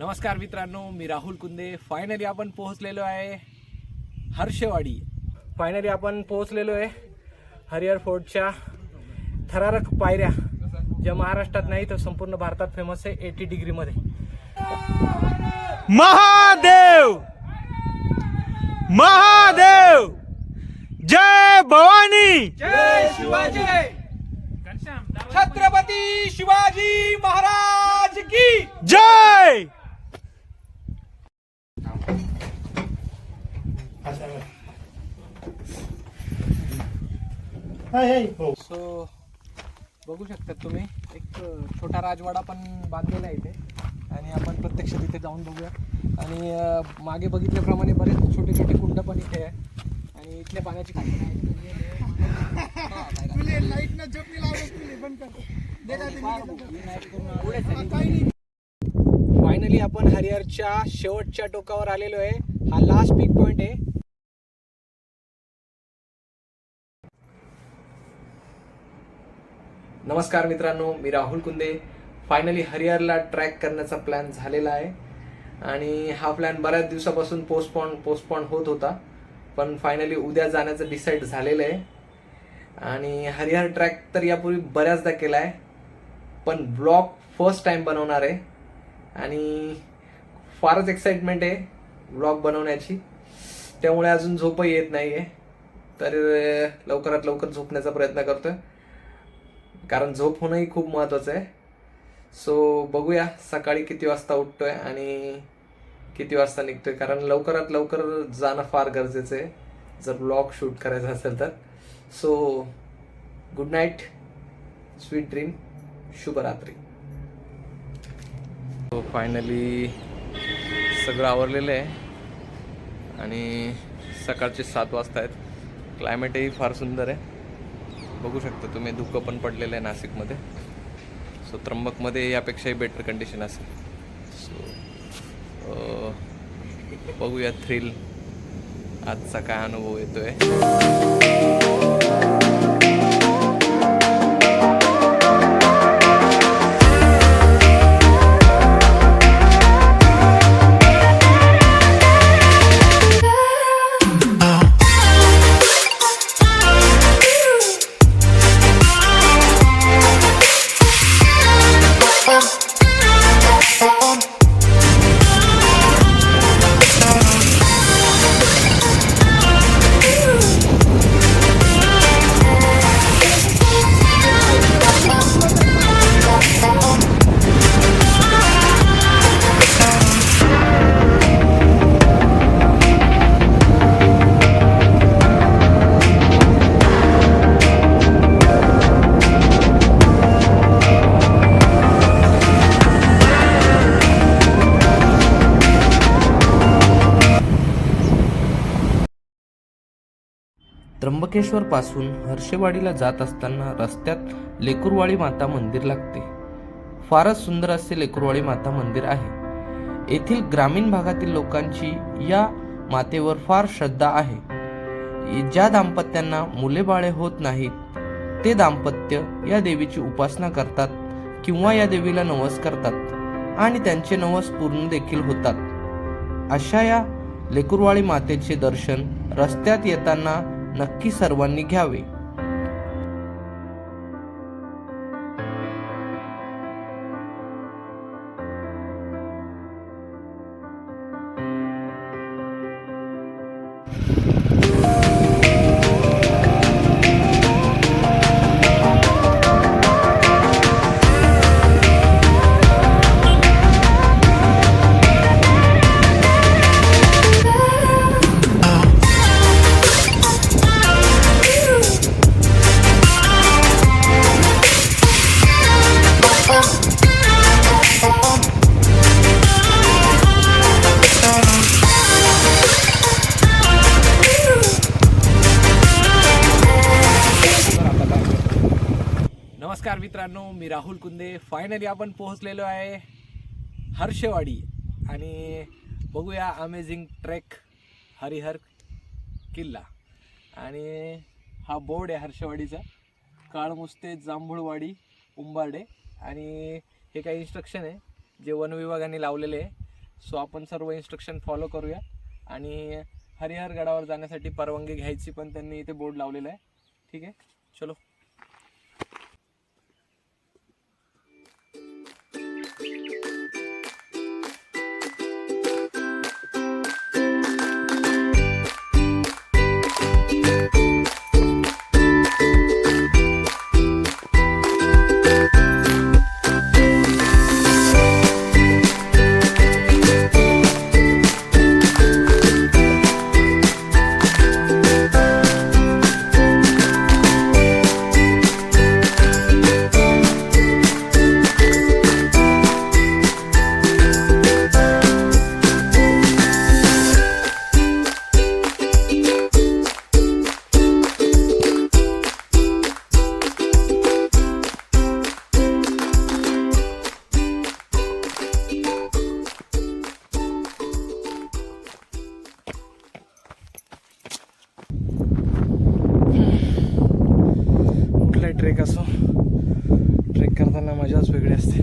नमस्कार मित्रांनो, मी राहुल कुंदे. फायनली आपण पोहोचलेलो आहे हर्षवाडी. फायनली आपण पोहोचलेलो आहे हरिहर फोर्टच्या थरारक पायऱ्या, ज्या महाराष्ट्रात नाही तर संपूर्ण भारतात फेमस आहे 80 डिग्री मध्ये. महादेव महादेव, जय भवानी, जय शिवाजी, छत्रपती शिवाजी महाराज की जय. सो बघू शकता तुम्ही, एक छोटा राजवाडा पण बांधलेला आहे इथे आणि आपण प्रत्यक्ष तिथे जाऊन बघूया. आणि मागे बघितल्याप्रमाणे बरेच छोटे छोटे कुंड पण इथे आहे आणि इथल्या पाण्याची खाली आहे. फायनली आपण हरिहरच्या शेवटच्या टोकावर आलेलो आहे. हा लास्ट पीक पॉइंट आहे. नमस्कार मित्रांनो, मी राहुल कुंदे. फायनली हरिहरला ट्रॅक करण्याचा प्लॅन झालेला आहे आणि हा प्लॅन बऱ्याच दिवसापासून पोस्टपॉन होत होता, पण फायनली उद्या जाण्याचं डिसाईड झालेलं आहे. आणि हरिहर ट्रॅक तर यापूर्वी बऱ्याचदा केला आहे, पण ब्लॉग फर्स्ट टाइम बनवणार आहे आणि फारच एक्साइटमेंट आहे ब्लॉग बनवण्याची. त्यामुळे अजून झोपही येत नाही आहे, तर लवकरात लवकर झोपण्याचा प्रयत्न करतोय, कारण झोप होणंही खूप महत्त्वाचं आहे. सो बघूया सकाळी किती वाजता उठतोय आणि किती वाजता निघतोय, कारण लवकरात लवकर जाणं फार गरजेचं आहे जर ब्लॉग शूट करायचा असेल तर. So good night, sweet dream, शुभरात्री. सो फायनली सगळं आवरलेलं आहे आणि सकाळचे 7 वाजता आहेत. क्लायमेटही फार सुंदर आहे, बघू शकता तुम्ही. धुकं पण पडलेलं आहे नाशिकमध्ये. सो त्र्यंबकमध्ये यापेक्षाही बेटर कंडिशन असेल. सो बघूया थ्रिल आजचा काय अनुभव येतोय. त्र्यंबकेश्वर पासून हर्षवाडीला जात असताना रस्त्यात लेकुरवाळी माता मंदिर लागते. फारच सुंदर असे लेकुरवाळी माता मंदिर आहे. येथील ग्रामीण भागातील लोकांची या मातेवर फार श्रद्धा आहे. ज्या दाम्पत्यांना मुले बाळे होत नाहीत ते दाम्पत्य या देवीची उपासना करतात किंवा या देवीला नवस करतात आणि त्यांचे नवस पूर्ण देखील होतात. अशा या लेकुरवाळी मातेचे दर्शन रस्त्यात येताना नक्की सर्वांनी घ्यावे. नमस्कार मित्रांनो, मी राहुल कुंदे. फायनली आपण पोहोचलेलो आहे हर्षवाडी आणि बघूया अमेझिंग ट्रेक हरिहर किल्ला. आणि हा बोर्ड आहे हर्षवाडीचा, काळमुस्ते, जांभूळवाडी, उंबारडे. आणि हे काही इन्स्ट्रक्शन आहे जे वन विभागाने लावलेले आहे. सो आपण सर्व इन्स्ट्रक्शन फॉलो करूया. आणि हरिहर गडावर जाण्यासाठी परवानगी घ्यायची पण त्यांनी इथे बोर्ड लावलेला आहे. ठीक आहे, चलो. कुठलाही ट्रेक असो, ट्रेक करताना मजाच वेगळी असते.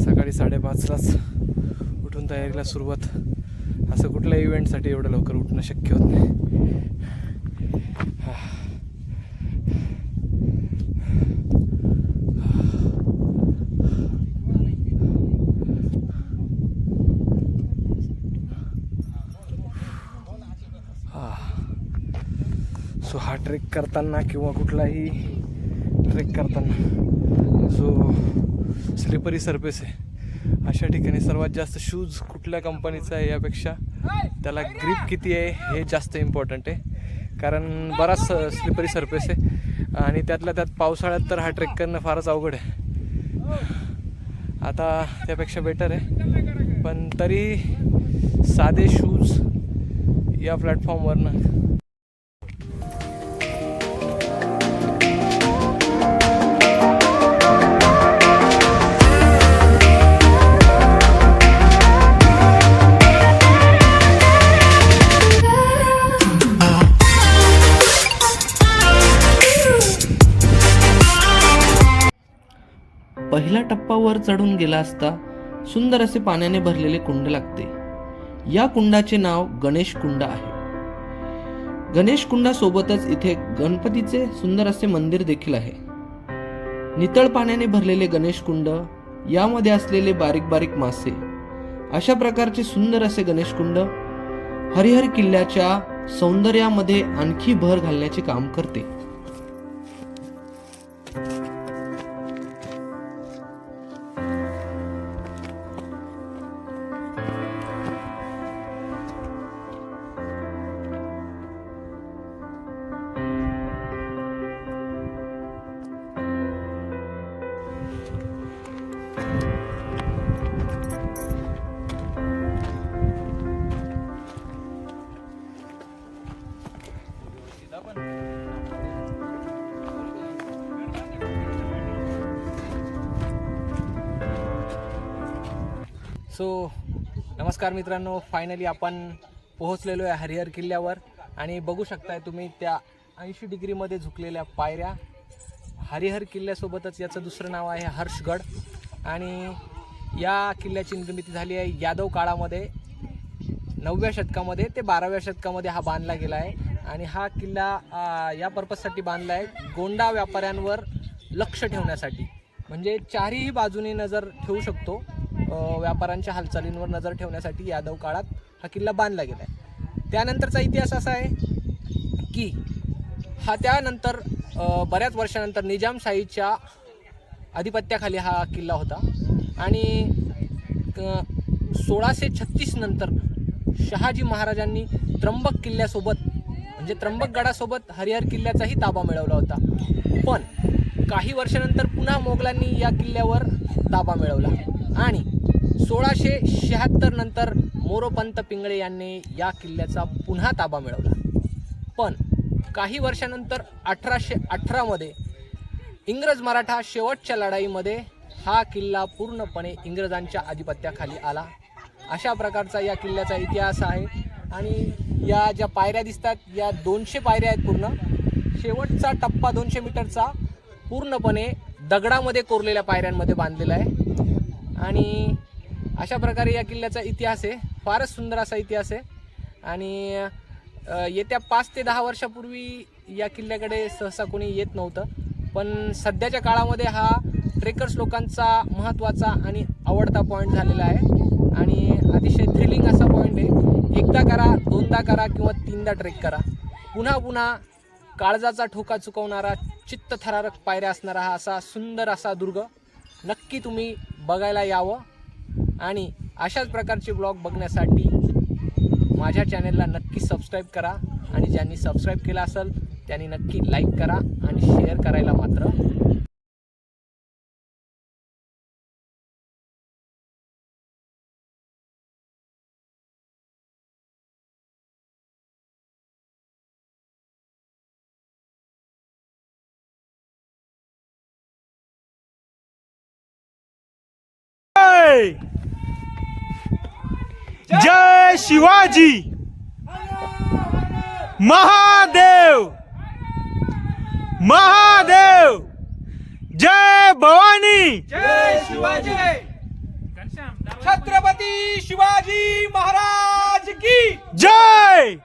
सकाळी 5:30लाच उठून तयारीला सुरुवात. असं कुठल्या इव्हेंटसाठी एवढं लवकर उठणं शक्य होत नाही. सो हा ट्रेक करताना किंवा कुठलाही ट्रेक करताना जो स्लिपरी सरफेस आहे अशा ठिकाणी सर्वात जास्त शूज कुठल्या कंपनीचा आहे यापेक्षा त्याला ग्रिप किती आहे हे जास्त इम्पॉर्टंट आहे. कारण बराच स्लिपरी सरफेस आहे आणि त्यातल्या त्यात पावसाळ्यात तर हा ट्रेक करणं फारच अवघड आहे. आता त्यापेक्षा बेटर आहे, पण तरी साधे शूज या प्लॅटफॉर्मवरनं पहिला टप्पा वर चढून गेला असता सुंदर असे पाण्याने भरलेले कुंड लागते. या कुंडाचे नाव गणेश कुंड आहे. गणेश कुंडासोबतच इथे गणपतीचे सुंदर असे मंदिर देखील आहे. नितळ पाण्याने भरलेले गणेश कुंड, यामध्ये असलेले बारीक बारीक मासे, अशा प्रकारचे सुंदर असे गणेश कुंड हरिहर किल्ल्याच्या सौंदर्यामध्ये आणखी भर घालण्याचे काम करते. सो नमस्कार मित्रांनो, फायनली आपण पोहोचलेलो आहे हरिहर किल्ल्यावर. आणि बघू शकताय तुम्ही त्या 80 डिग्रीमध्ये झुकलेल्या पायऱ्या. हरिहर किल्ल्यासोबतच याचं दुसरं नाव आहे हर्षगड. आणि या किल्ल्याची निर्मिती झाली आहे यादव काळामध्ये, 9व्या शतकामध्ये ते 12व्या शतकामध्ये हा बांधला गेला आहे. आणि हा किल्ला या पर्पजसाठी बांधला आहे, गोंडा व्यापाऱ्यांवर लक्ष ठेवण्यासाठी. म्हणजे चारही बाजूने नजर ठेवू शकतो, व्यापाऱ्यांच्या हालचालींवर नजर ठेवण्यासाठी यादव काळात हा किल्ला बांधला गेला आहे. त्यानंतरचा इतिहास असा आहे की हा त्यानंतर बऱ्याच वर्षानंतर निजामशाहीच्या आधिपत्याखाली हा किल्ला होता. आणि 1636 नंतर शहाजी महाराजांनी त्र्यंबक किल्ल्यासोबत म्हणजे त्र्यंबक गडासोबत हरिहर किल्ल्याचाही ताबा मिळवला होता. पण काही वर्षानंतर पुन्हा मोगलांनी या किल्ल्यावर ताबा मिळवला आणि 1676 नंतर मोरोपंत पिंगळे यांनी या किल्ल्याचा पुन्हा ताबा मिळवला. पण काही वर्षानंतर 1818मध्ये इंग्रज मराठा शेवटच्या लढाईमध्ये हा किल्ला पूर्णपणे इंग्रजांच्या आधिपत्याखाली आला. अशा प्रकारचा या किल्ल्याचा इतिहास आहे. आणि या ज्या पायऱ्या दिसतात या 200 पायऱ्या आहेत पूर्ण. शेवटचा टप्पा 200 मीटरचा पूर्णपणे दगडामध्ये कोरलेल्या पायऱ्यांमध्ये बांधलेला आहे. आणि अशा प्रकारे या किल्ल्याचा इतिहास आहे, फारच सुंदर असा इतिहास आहे. आणि येत्या 5 ते 10 वर्षापूर्वी या किल्ल्याकडे सहसा कोणी येत नव्हतं, पण सध्याच्या काळामध्ये हा ट्रेकर्स लोकांचा महत्त्वाचा आणि आवडता पॉईंट झालेला आहे. आणि अतिशय थ्रिलिंग असा पॉईंट आहे. एकदा करा, दोनदा करा किंवा 3दा ट्रेक करा, पुन्हा पुन्हा काळजाचा ठोका चुकवणारा, चित्तथरारक पायऱ्या असणारा हा असा सुंदर असा दुर्ग नक्की तुम्ही बघायला यावं. आणि अशाच प्रकारचे ब्लॉग बघण्यासाठी माझ्या चॅनेलला नक्की सबस्क्राईब करा. आणि ज्यांनी सबस्क्राईब केलं असेल त्यांनी नक्की लाईक करा आणि शेअर करायला मात्र जय शिवाजी महादेव महादेव. जय भवानी. जय शिवाजी. छत्रपती शिवाजी महाराज की जय.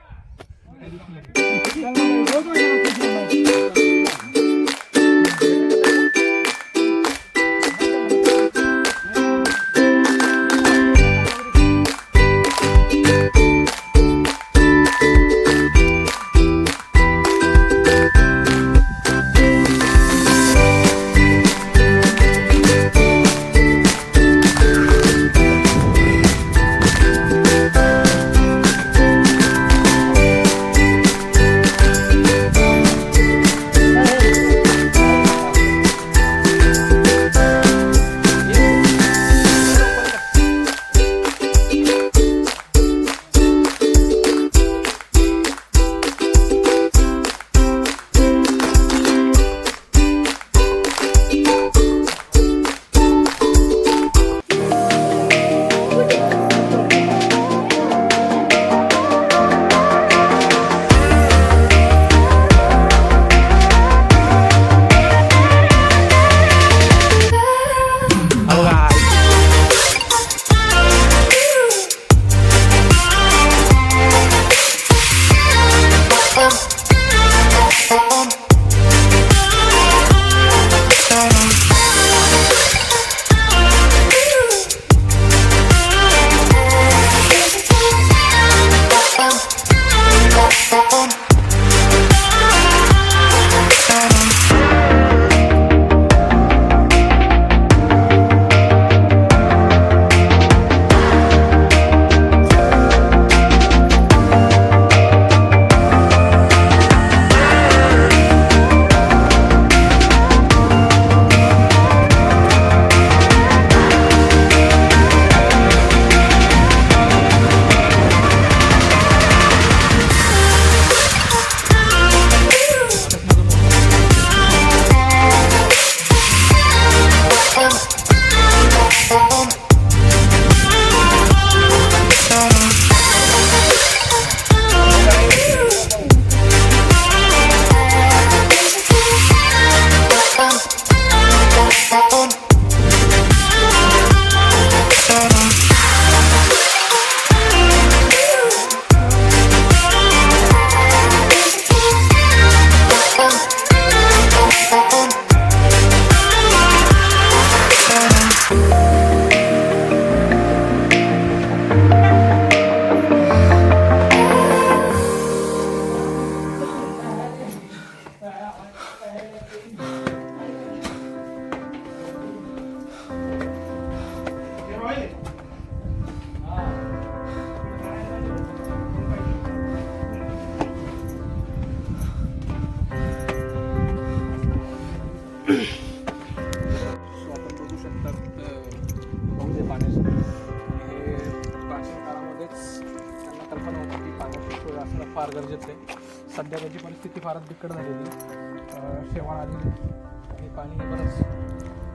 फार गरजेचं आहे. सध्या त्याची परिस्थिती फारच बिकट झालेली आहे. शेवाळ आलेली आणि पाणी बरंच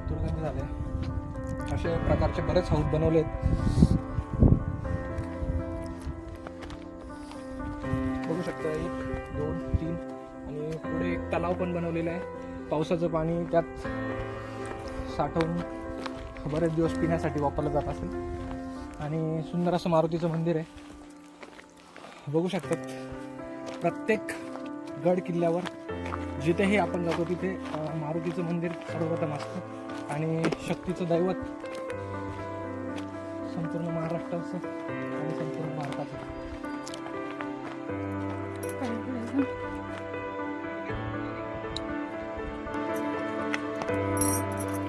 दुर्गंधी झालं आहे. अशा प्रकारचे बरेच हौद बनवले आहेत. बघू शकता 1, 2, 3 आणि पुढे एक तलाव पण बनवलेला आहे. पावसाचं पाणी त्यात साठवून बरेच दिवस पिण्यासाठी वापरलं जात असेल. आणि सुंदर असं मारुतीचं मंदिर आहे. बघू शकतात प्रत्येक गड किल्ल्यावर जिथेही आपण जातो तिथे मारुतीचं मंदिर सर्वप्रथम असतं आणि शक्तीचं दैवत संपूर्ण महाराष्ट्राचं आणि संपूर्ण भारताचं.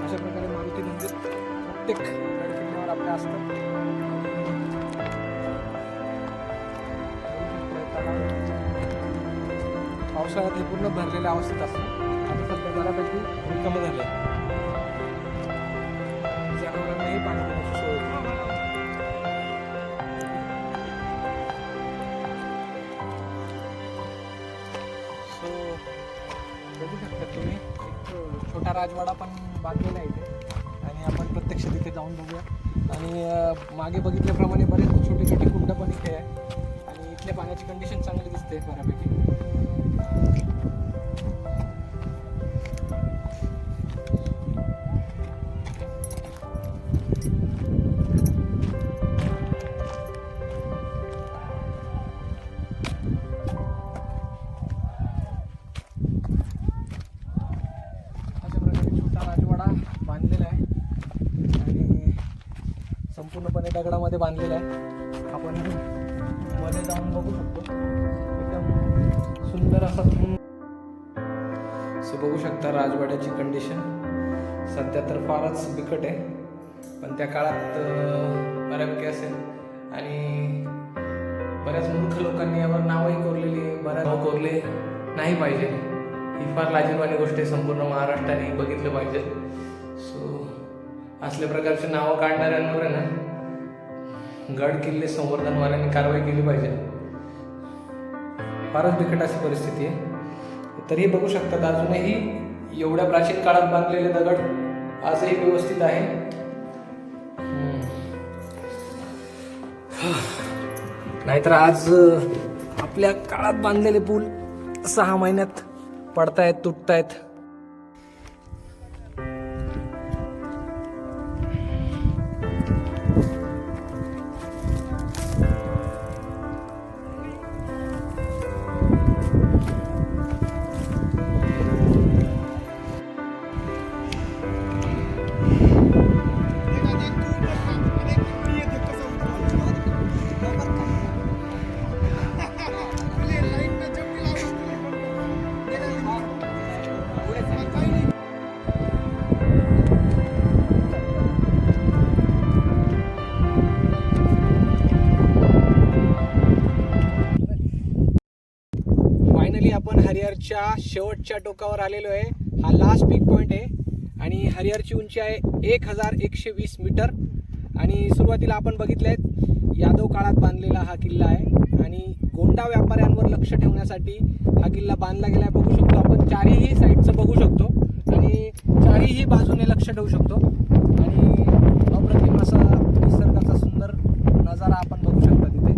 अशा प्रकारे मारुती मंदिर प्रत्येक गड किल्ल्यावर आपल्या असतं. पावसाळ्यात हे पूर्ण भरलेल्या अवस्थेत असतं. आता सध्या बऱ्यापैकी रिकामं झालं आहे. जनावरांनाही पाणी पिण्याची सोय होती. सो बघू शकता तुम्ही एक छोटा राजवाडा पण बांधलेला आहे इथे आणि आपण प्रत्यक्ष तिथे जाऊन बघूया. आणि मागे बघितल्याप्रमाणे बरेच छोटे छोटे कुंड पण इथे आहे आणि इथल्या पाण्याची कंडिशन चांगली दिसते बऱ्यापैकी. अशा प्रकारे छोटा राजवाडा बांधलेला आहे आणि संपूर्णपणे दगडामध्ये बांधलेला आहे. आपण मध्ये जाऊन बघू शकतो. एकदम सुंदर असा सो बघू शकता राजवाड्याची कंडिशन सध्या तर फारच बिकट आहे, पण त्या काळात बऱ्यापैकी असेल. आणि बऱ्याच मूर्ख लोकांनी यावर नावही कोरलेली, बऱ्याच नाव कोरले नाही पाहिजे. ही फार लाजिरवाणी गोष्ट आहे, संपूर्ण महाराष्ट्राने बघितलं पाहिजे. सो असल्या प्रकारचे नावं काढणाऱ्यांवर आहे ना गड किल्ले संवर्धनवाल्यांनी कारवाई केली पाहिजे. फारच बिकट अशी परिस्थिती आहे. तरीही बघू शकतात अजूनही एवढ्या प्राचीन काळात बांधलेले दगड आजही व्यवस्थित आहे. नाहीतर आज आपल्या काळात बांधलेले पूल 6 महिन्यात पडतायत, तुटतायत. फायनली आपण हरिहरच्या शेवटच्या टोकावर आलेलो आहे. हा लास्ट पीक पॉईंट आहे आणि हरिहरची उंची आहे 1120 मीटर. आणि सुरुवातीला आपण बघितले आहेत यादव काळात बांधलेला हा किल्ला आहे आणि गोंडा व्यापाऱ्यांवर लक्ष ठेवण्यासाठी हा किल्ला बांधला गेला आहे. बघू शकतो आपण चारही साईडचं बघू शकतो आणि चारही बाजूने लक्ष ठेवू शकतो आणि अप्रतिम असा निसर्गाचा सुंदर नजारा आपण बघू शकता तिथे.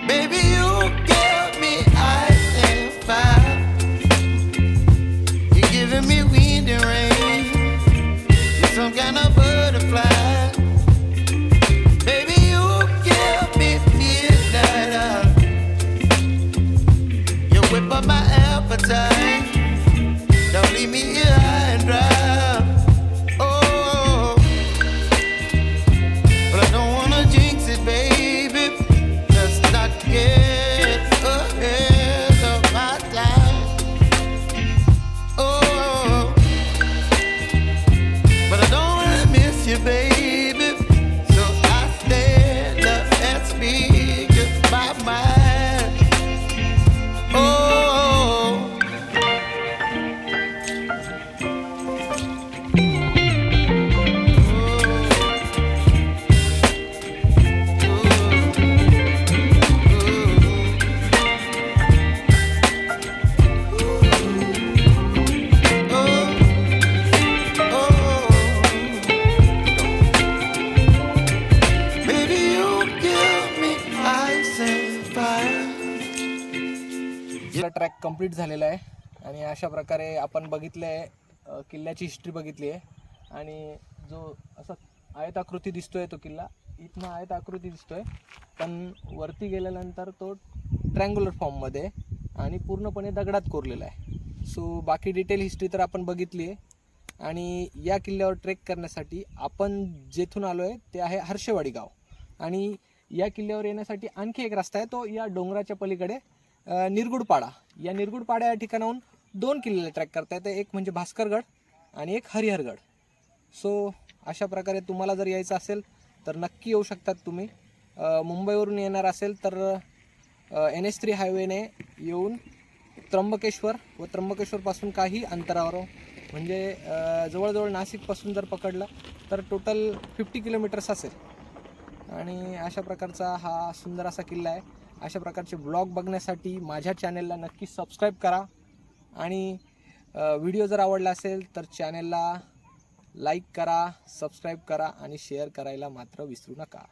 Baby, you give me ice and fire. Complete झालेला आहे आणि अशा प्रकारे आपण बघितलं आहे, किल्ल्याची हिस्ट्री बघितली आहे आणि जो असा आयताकृती दिसतोय तो किल्ला इथनं आयताकृती दिसतोय, पण वरती गेल्यानंतर तो ट्रँग्युलर फॉर्ममध्ये आणि पूर्णपणे दगडात कोरलेला आहे. सो बाकी डिटेल हिस्ट्री तर आपण बघितली आहे आणि या किल्ल्यावर ट्रेक करण्यासाठी आपण जेथून आलो आहे ते आहे हर्षेवाडी गाव आणि या किल्ल्यावर येण्यासाठी आणखी एक रस्ता आहे, तो या डोंगराच्या पलीकडे निरगुडपाडा. या निरगुडपाडा या ठिकाणाहून 2 किल्ले ट्रॅक करता येते, एक म्हणजे भास्करगड आणि एक हरिहरगड. सो अशा प्रकारे तुम्हाला जर यायचं असेल तर नक्की येऊ शकतात तुम्ही. मुंबईवरून येणार असेल तर NH3 हायवेने येऊन त्र्यंबकेश्वर व त्र्यंबकेश्वरपासून काही अंतरावर म्हणजे जवळजवळ नाशिकपासून जर पकडलं तर टोटल 50 किलोमीटर्स असेल. आणि अशा प्रकारचा हा सुंदर असा किल्ला आहे. अशा प्रकारचे ब्लॉग बघण्यासाठी माझ्या चॅनेलला नक्की सबस्क्राईब करा आणि व्हिडिओ जर आवडला असेल तर चॅनेलला लाईक करा, सबस्क्राईब करा आणि शेअर करायला मात्र विसरू नका.